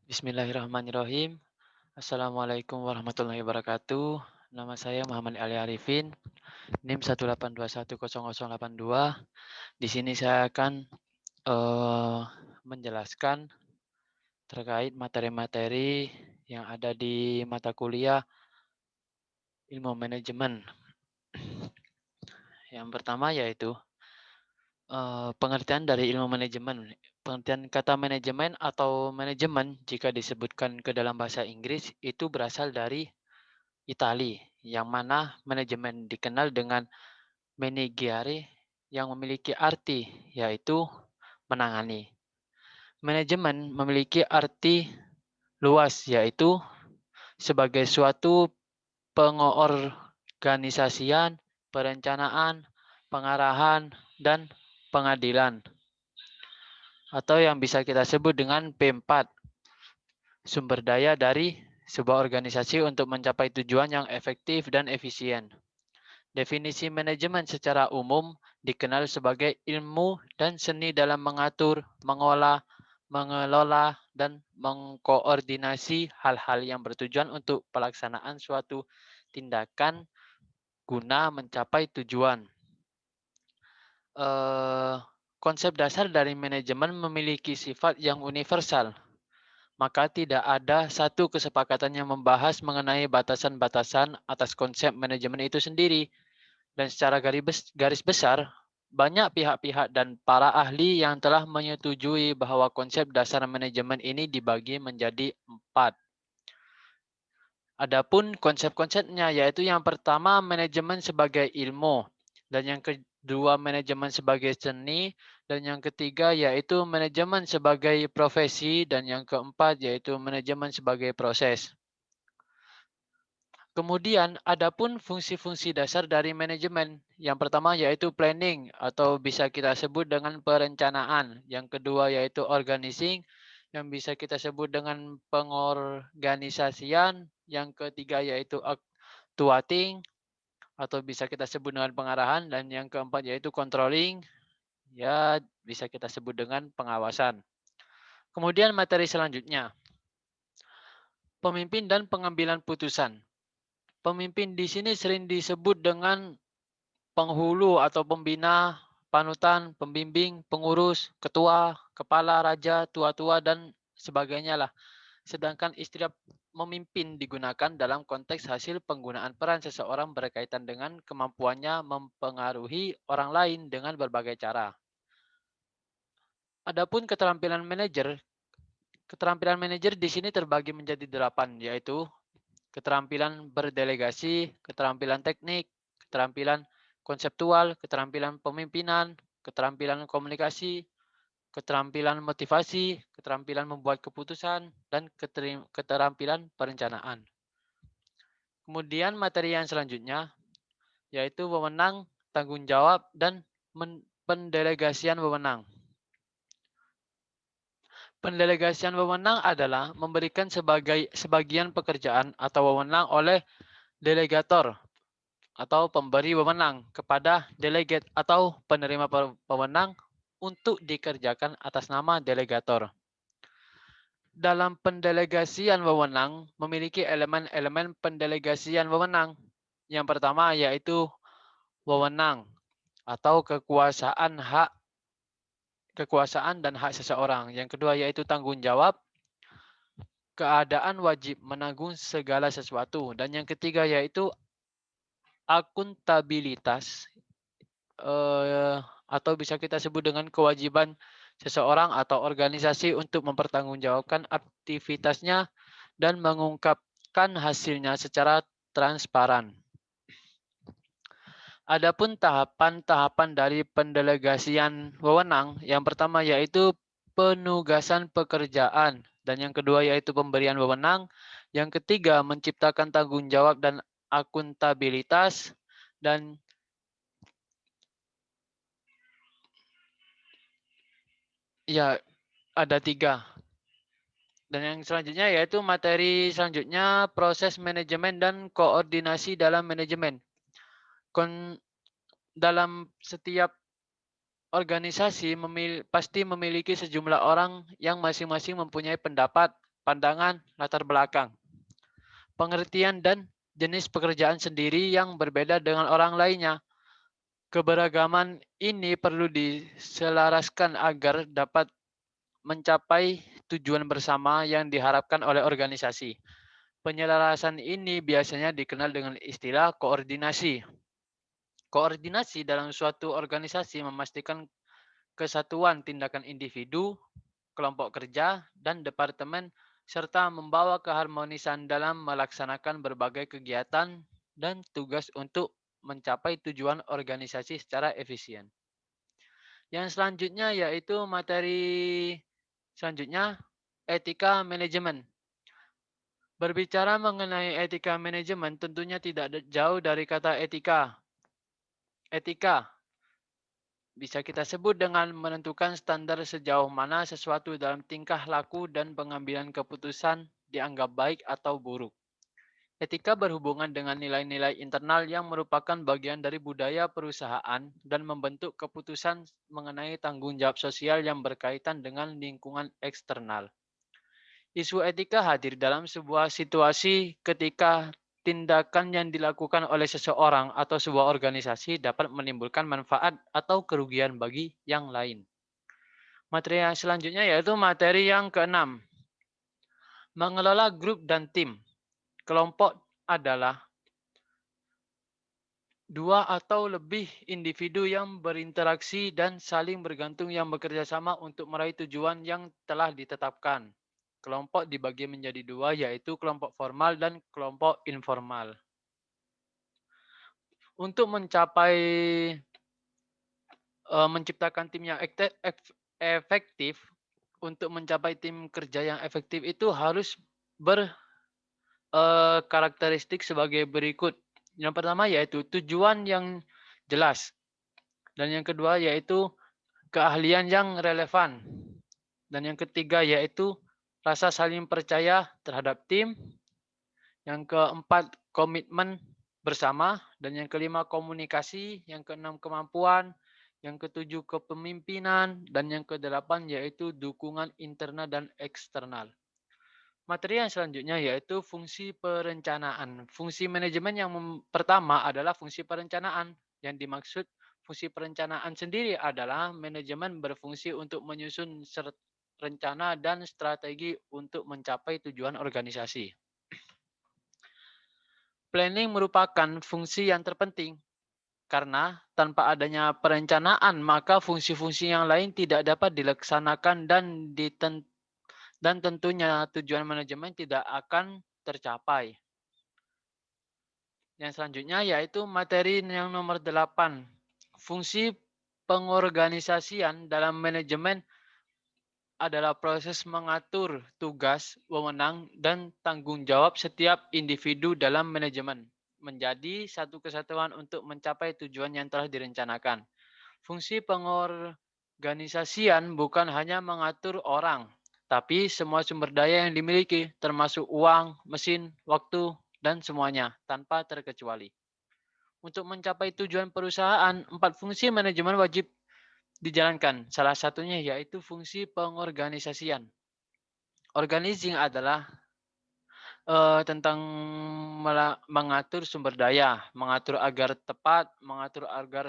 Bismillahirrahmanirrahim. Assalamualaikum warahmatullahi wabarakatuh. Nama saya Muhammad Ali Arifin, NIM 182100082. Di sini saya akan menjelaskan terkait materi-materi yang ada di mata kuliah Ilmu Manajemen. Yang pertama yaitu pengertian dari ilmu manajemen. Pengertian kata manajemen atau manajemen jika disebutkan ke dalam bahasa Inggris itu berasal dari Itali, yang mana manajemen dikenal dengan managere yang memiliki arti yaitu menangani. Manajemen memiliki arti luas yaitu sebagai suatu pengorganisasian, perencanaan, pengarahan, dan pengadilan atau yang bisa kita sebut dengan P4, sumber daya dari sebuah organisasi untuk mencapai tujuan yang efektif dan efisien. Definisi manajemen secara umum dikenal sebagai ilmu dan seni dalam mengatur, mengolah, mengelola, dan mengkoordinasi hal-hal yang bertujuan untuk pelaksanaan suatu tindakan guna mencapai tujuan. Konsep dasar dari manajemen memiliki sifat yang universal, maka tidak ada satu kesepakatan yang membahas mengenai batasan-batasan atas konsep manajemen itu sendiri. Dan secara garis besar, banyak pihak-pihak dan para ahli yang telah menyetujui bahwa konsep dasar manajemen ini dibagi menjadi 4. Adapun konsep-konsepnya yaitu yang pertama manajemen sebagai ilmu, dan yang kedua manajemen sebagai seni, dan yang ketiga yaitu manajemen sebagai profesi, dan yang keempat yaitu manajemen sebagai proses. Kemudian, adapun fungsi-fungsi dasar dari manajemen. Yang pertama yaitu planning atau bisa kita sebut dengan perencanaan. Yang kedua yaitu organizing yang bisa kita sebut dengan pengorganisasian. Yang ketiga yaitu actuating atau bisa kita sebut dengan pengarahan. Dan yang keempat yaitu controlling, ya bisa kita sebut dengan pengawasan. Kemudian materi selanjutnya, pemimpin dan pengambilan putusan. Pemimpin di sini sering disebut dengan penghulu atau pembina, panutan, pembimbing, pengurus, ketua, kepala, raja, tua-tua, dan sebagainya lah. Sedangkan istilah memimpin digunakan dalam konteks hasil penggunaan peran seseorang berkaitan dengan kemampuannya mempengaruhi orang lain dengan berbagai cara. Adapun keterampilan manajer di sini terbagi menjadi 8, yaitu keterampilan berdelegasi, keterampilan teknik, keterampilan konseptual, keterampilan pemimpinan, keterampilan komunikasi, keterampilan motivasi, keterampilan membuat keputusan, dan keterampilan perencanaan. Kemudian materi yang selanjutnya yaitu wewenang, tanggung jawab, dan pendelegasian wewenang. Pendelegasian wewenang adalah memberikan sebagian pekerjaan atau wewenang oleh delegator atau pemberi wewenang kepada delegate atau penerima wewenang untuk dikerjakan atas nama delegator. Dalam pendelegasian wewenang memiliki elemen-elemen pendelegasian wewenang. Yang pertama yaitu wewenang atau kekuasaan dan hak seseorang. Yang kedua yaitu tanggung jawab, keadaan wajib menanggung segala sesuatu. Dan yang ketiga yaitu akuntabilitas, atau bisa kita sebut dengan kewajiban seseorang atau organisasi untuk mempertanggungjawabkan aktivitasnya dan mengungkapkan hasilnya secara transparan. Adapun tahapan-tahapan dari pendelegasian wewenang, yang pertama yaitu penugasan pekerjaan, dan yang kedua yaitu pemberian wewenang, yang ketiga menciptakan tanggung jawab dan akuntabilitas, dan ya ada 3. Dan yang selanjutnya yaitu materi selanjutnya proses manajemen dan koordinasi dalam manajemen. Dalam setiap organisasi pasti memiliki sejumlah orang yang masing-masing mempunyai pendapat, pandangan, latar belakang, pengertian, dan jenis pekerjaan sendiri yang berbeda dengan orang lainnya. Keberagaman ini perlu diselaraskan agar dapat mencapai tujuan bersama yang diharapkan oleh organisasi. Penyelarasan ini biasanya dikenal dengan istilah koordinasi. Koordinasi dalam suatu organisasi memastikan kesatuan tindakan individu, kelompok kerja, dan departemen, serta membawa keharmonisan dalam melaksanakan berbagai kegiatan dan tugas untuk mencapai tujuan organisasi secara efisien. Yang selanjutnya yaitu materi selanjutnya, etika manajemen. Berbicara mengenai etika manajemen tentunya tidak jauh dari kata etika. Etika bisa kita sebut dengan menentukan standar sejauh mana sesuatu dalam tingkah laku dan pengambilan keputusan dianggap baik atau buruk. Etika berhubungan dengan nilai-nilai internal yang merupakan bagian dari budaya perusahaan dan membentuk keputusan mengenai tanggung jawab sosial yang berkaitan dengan lingkungan eksternal. Isu etika hadir dalam sebuah situasi ketika tindakan yang dilakukan oleh seseorang atau sebuah organisasi dapat menimbulkan manfaat atau kerugian bagi yang lain. Materi yang selanjutnya yaitu materi yang keenam. Mengelola grup dan tim. Kelompok adalah dua atau lebih individu yang berinteraksi dan saling bergantung yang bekerja sama untuk meraih tujuan yang telah ditetapkan. Kelompok dibagi menjadi dua, yaitu kelompok formal dan kelompok informal. Untuk mencapai menciptakan tim yang efektif, untuk mencapai tim kerja yang efektif itu harus berkarakteristik sebagai berikut. Yang pertama yaitu tujuan yang jelas. Dan yang kedua yaitu keahlian yang relevan. Dan yang ketiga yaitu rasa saling percaya terhadap tim. Yang keempat, komitmen bersama. Dan yang kelima, komunikasi. Yang keenam, kemampuan. Yang ketujuh, kepemimpinan. Dan yang kedelapan, yaitu dukungan internal dan eksternal. Materi yang selanjutnya yaitu fungsi perencanaan. Fungsi manajemen yang pertama adalah fungsi perencanaan. Yang dimaksud fungsi perencanaan sendiri adalah manajemen berfungsi untuk menyusun rencana dan strategi untuk mencapai tujuan organisasi. Planning merupakan fungsi yang terpenting karena tanpa adanya perencanaan maka fungsi-fungsi yang lain tidak dapat dilaksanakan dan tentunya tujuan manajemen tidak akan tercapai. Yang selanjutnya yaitu materi yang nomor 8. Fungsi pengorganisasian dalam manajemen adalah proses mengatur tugas, wewenang, dan tanggung jawab setiap individu dalam manajemen menjadi satu kesatuan untuk mencapai tujuan yang telah direncanakan. Fungsi pengorganisasian bukan hanya mengatur orang, tapi semua sumber daya yang dimiliki, termasuk uang, mesin, waktu, dan semuanya, tanpa terkecuali. Untuk mencapai tujuan perusahaan, 4 fungsi manajemen wajib dijalankan. Salah satunya yaitu fungsi pengorganisasian. Organizing adalah tentang mengatur sumber daya, mengatur agar tepat, mengatur agar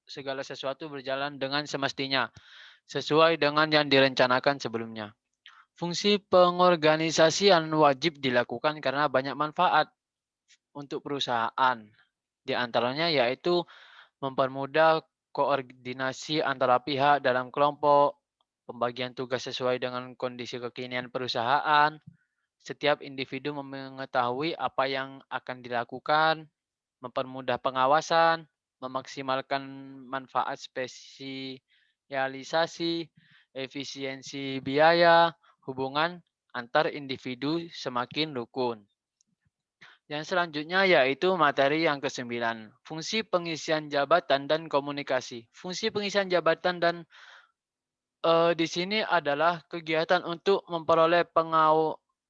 segala sesuatu berjalan dengan semestinya, sesuai dengan yang direncanakan sebelumnya. Fungsi pengorganisasian wajib dilakukan karena banyak manfaat untuk perusahaan. Di antaranya yaitu mempermudah koordinasi antara pihak dalam kelompok, pembagian tugas sesuai dengan kondisi kekinian perusahaan, setiap individu mengetahui apa yang akan dilakukan, mempermudah pengawasan, memaksimalkan manfaat spesialisasi, efisiensi biaya, hubungan antar individu semakin rukun. Yang selanjutnya yaitu materi yang ke-9, fungsi pengisian jabatan dan komunikasi. Fungsi pengisian jabatan dan di sini adalah kegiatan untuk memperoleh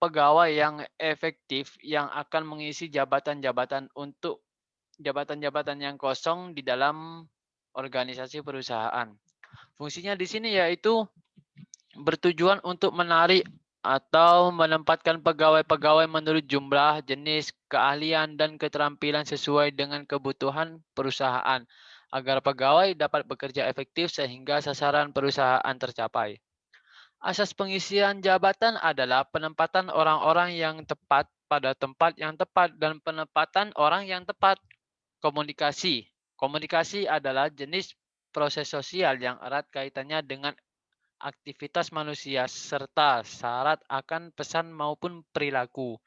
pegawai yang efektif yang akan mengisi jabatan-jabatan yang kosong di dalam organisasi perusahaan. Fungsinya di sini yaitu bertujuan untuk menarik atau menempatkan pegawai-pegawai menurut jumlah, jenis, keahlian, dan keterampilan sesuai dengan kebutuhan perusahaan, agar pegawai dapat bekerja efektif sehingga sasaran perusahaan tercapai. Asas pengisian jabatan adalah penempatan orang-orang yang tepat pada tempat yang tepat dan penempatan orang yang tepat. Komunikasi. Komunikasi adalah jenis proses sosial yang erat kaitannya dengan aktivitas manusia serta syarat akan pesan maupun perilaku.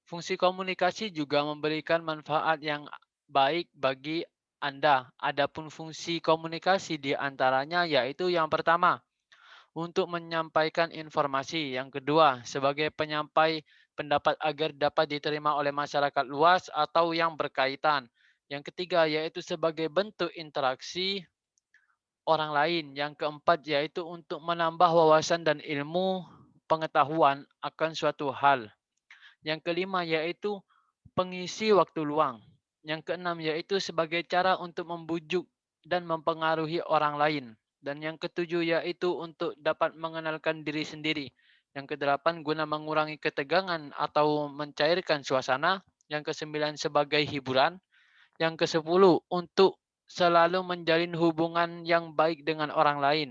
Fungsi komunikasi juga memberikan manfaat yang baik bagi Anda. Adapun fungsi komunikasi di antaranya yaitu yang pertama, untuk menyampaikan informasi. Yang kedua, sebagai penyampai pendapat agar dapat diterima oleh masyarakat luas atau yang berkaitan. Yang ketiga, yaitu sebagai bentuk interaksi orang lain. Yang keempat, yaitu untuk menambah wawasan dan ilmu pengetahuan akan suatu hal. Yang kelima, yaitu pengisi waktu luang. Yang keenam, yaitu sebagai cara untuk membujuk dan mempengaruhi orang lain. Dan yang ketujuh, yaitu untuk dapat mengenalkan diri sendiri. Yang kedelapan, guna mengurangi ketegangan atau mencairkan suasana. Yang kesembilan, sebagai hiburan. Yang kesepuluh, untuk selalu menjalin hubungan yang baik dengan orang lain.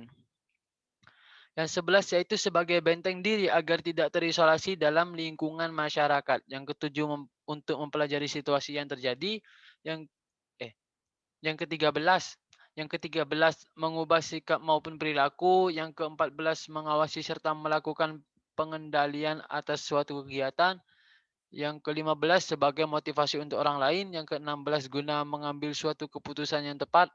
Yang sebelas, yaitu sebagai benteng diri agar tidak terisolasi dalam lingkungan masyarakat. Yang ketujuh, untuk mempelajari situasi yang terjadi. Yang yang ke-13, mengubah sikap maupun perilaku. Yang ke-14, mengawasi serta melakukan pengendalian atas suatu kegiatan. Yang ke-15, sebagai motivasi untuk orang lain. Yang ke-16, guna mengambil suatu keputusan yang tepat.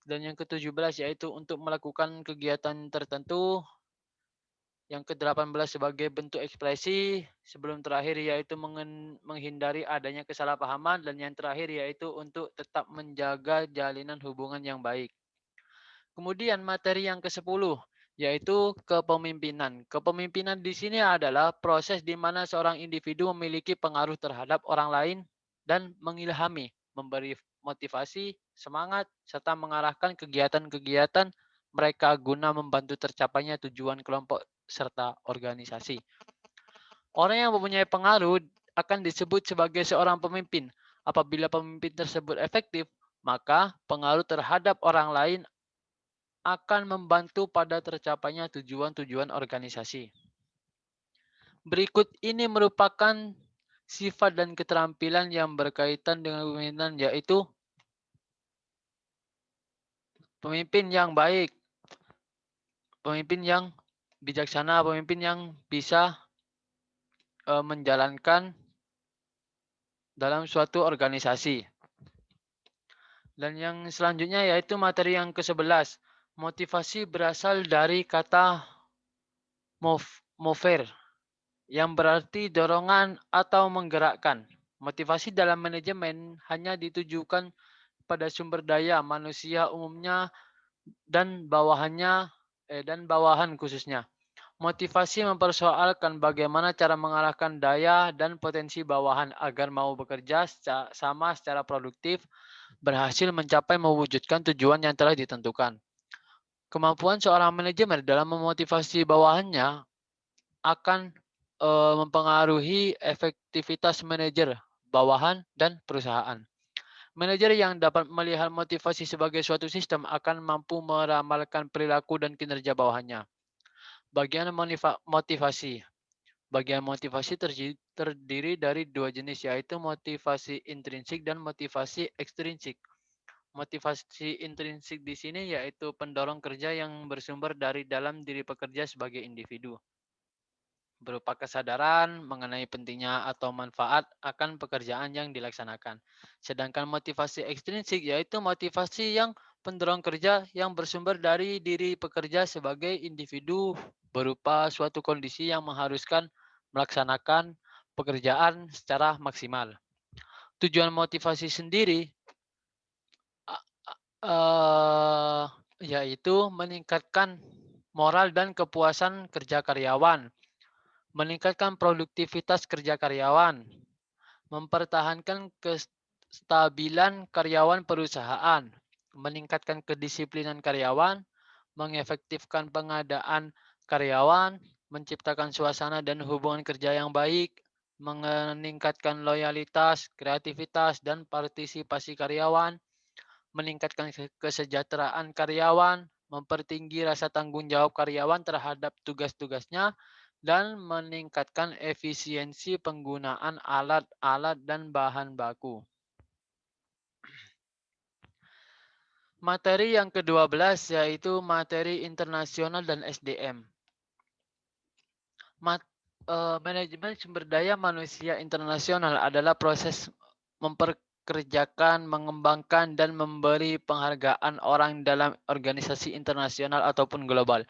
Dan yang ke-17, yaitu untuk melakukan kegiatan tertentu. Yang ke-18, sebagai bentuk ekspresi. Sebelum terakhir, yaitu menghindari adanya kesalahpahaman. Dan yang terakhir, yaitu untuk tetap menjaga jalinan hubungan yang baik. Kemudian materi yang ke-10, yaitu kepemimpinan. Kepemimpinan di sini adalah proses di mana seorang individu memiliki pengaruh terhadap orang lain dan mengilhami, memberi motivasi, semangat, serta mengarahkan kegiatan-kegiatan mereka guna membantu tercapainya tujuan kelompok serta organisasi. Orang yang mempunyai pengaruh akan disebut sebagai seorang pemimpin. Apabila pemimpin tersebut efektif, maka pengaruh terhadap orang lain akan membantu pada tercapainya tujuan-tujuan organisasi. Berikut ini merupakan sifat dan keterampilan yang berkaitan dengan kepemimpinan, yaitu pemimpin yang baik, pemimpin yang bijaksana, pemimpin yang bisa menjalankan dalam suatu organisasi. Dan yang selanjutnya yaitu materi yang ke-11. Motivasi berasal dari kata mover, yang berarti dorongan atau menggerakkan. Motivasi dalam manajemen hanya ditujukan pada sumber daya manusia umumnya dan bawahan khususnya. Motivasi mempersoalkan bagaimana cara mengarahkan daya dan potensi bawahan agar mau bekerja sama secara produktif, berhasil mencapai mewujudkan tujuan yang telah ditentukan. Kemampuan seorang manajemen dalam memotivasi bawahannya akan mempengaruhi efektivitas manajer, bawahan, dan perusahaan. Manajer yang dapat melihat motivasi sebagai suatu sistem akan mampu meramalkan perilaku dan kinerja bawahannya. Bagian motivasi. Bagian motivasi terdiri dari dua jenis, yaitu motivasi intrinsik dan motivasi ekstrinsik. Motivasi intrinsik di sini yaitu pendorong kerja yang bersumber dari dalam diri pekerja sebagai individu, berupa kesadaran mengenai pentingnya atau manfaat akan pekerjaan yang dilaksanakan. Sedangkan motivasi ekstrinsik yaitu motivasi yang pendorong kerja yang bersumber dari diri pekerja sebagai individu, berupa suatu kondisi yang mengharuskan melaksanakan pekerjaan secara maksimal. Tujuan motivasi sendiri yaitu meningkatkan moral dan kepuasan kerja karyawan, meningkatkan produktivitas kerja karyawan, mempertahankan kestabilan karyawan perusahaan, meningkatkan kedisiplinan karyawan, mengefektifkan pengadaan karyawan, menciptakan suasana dan hubungan kerja yang baik, meningkatkan loyalitas, kreativitas, dan partisipasi karyawan, meningkatkan kesejahteraan karyawan, mempertinggi rasa tanggung jawab karyawan terhadap tugas-tugasnya, dan meningkatkan efisiensi penggunaan alat-alat dan bahan baku. Materi yang ke-12 yaitu materi internasional dan SDM. Manajemen sumber daya manusia internasional adalah proses memperkerjakan, mengembangkan, dan memberi penghargaan orang dalam organisasi internasional ataupun global.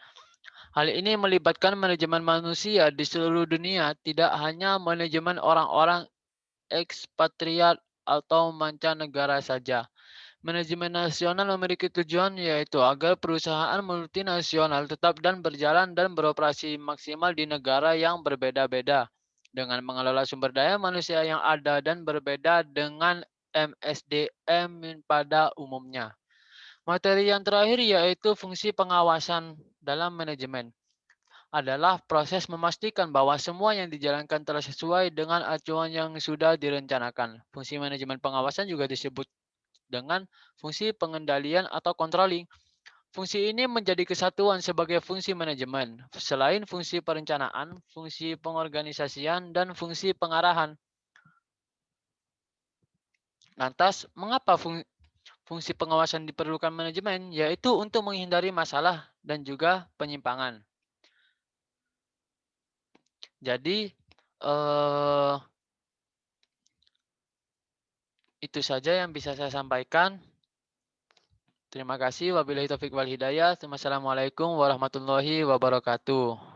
Hal ini melibatkan manajemen manusia di seluruh dunia, tidak hanya manajemen orang-orang ekspatriat atau mancanegara saja. Manajemen nasional memiliki tujuan yaitu agar perusahaan multinasional tetap dan berjalan dan beroperasi maksimal di negara yang berbeda-beda dengan mengelola sumber daya manusia yang ada dan berbeda dengan MSDM pada umumnya. Materi yang terakhir yaitu fungsi pengawasan dalam manajemen adalah proses memastikan bahwa semua yang dijalankan telah sesuai dengan acuan yang sudah direncanakan. Fungsi manajemen pengawasan juga disebut dengan fungsi pengendalian atau controlling. Fungsi ini menjadi kesatuan sebagai fungsi manajemen, selain fungsi perencanaan, fungsi pengorganisasian, dan fungsi pengarahan. Lantas, mengapa fungsi pengawasan diperlukan manajemen? Yaitu untuk menghindari masalah dan juga penyimpangan. Jadi, itu saja yang bisa saya sampaikan. Terima kasih. Wabillahi taufiq wal hidayah. Wassalamualaikum warahmatullahi wabarakatuh.